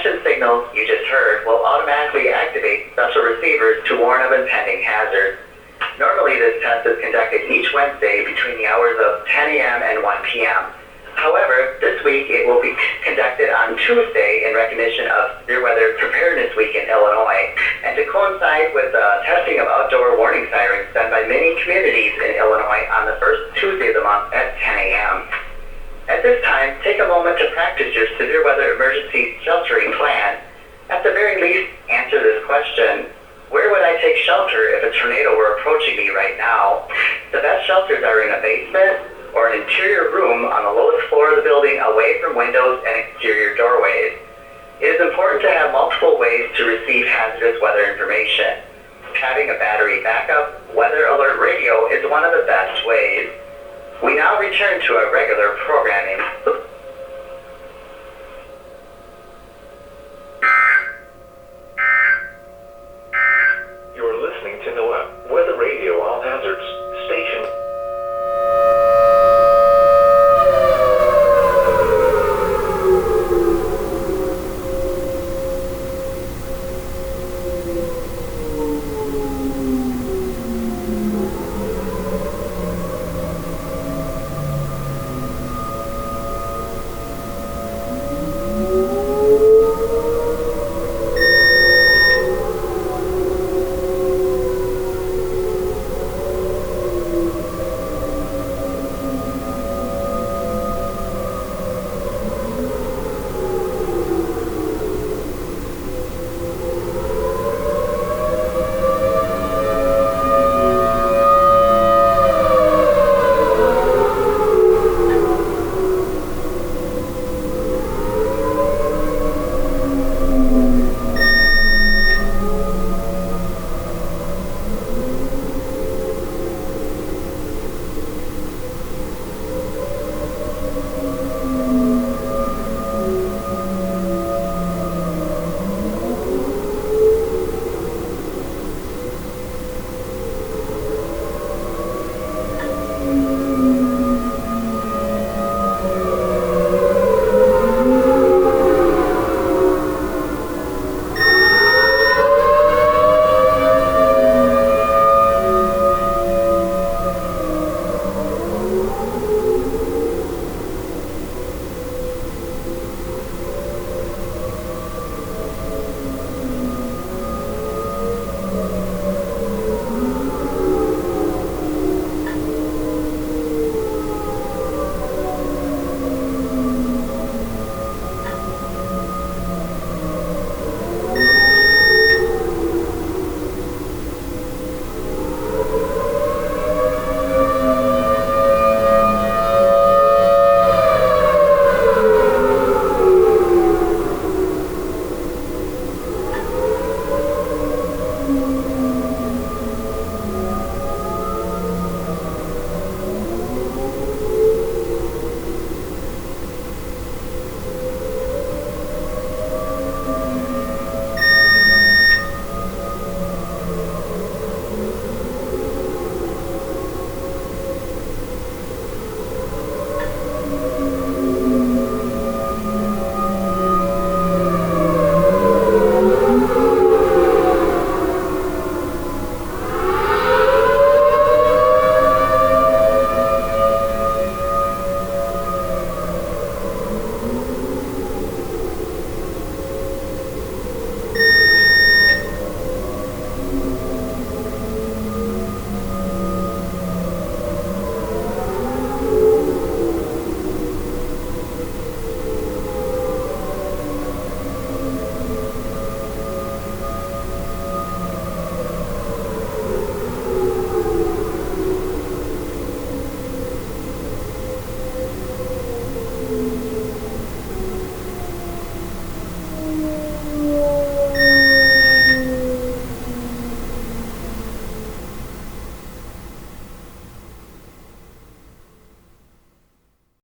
detection signals you just heard will automatically activate special receivers to warn of impending hazards. Normally, this test is conducted each Wednesday between the hours of 10 a.m. and 1 p.m. However, this week it will be conducted on Tuesday in recognition of Severe Weather Preparedness Week in Illinois, and to coincide with the testing of outdoor warning sirens done by many communities in Illinois on the first Tuesday of the month at 10 a.m. At this time, take a moment to practice your severe weather emergency sheltering plan. At the very least, answer this question: where would I take shelter if a tornado were approaching me right now? The best shelters are in a basement or an interior room on the lowest floor of the building away from windows and exterior doorways. It is important to have multiple ways to receive hazardous weather information. Having a battery backup weather alert radio is one of the best ways. We now return to our regular programming.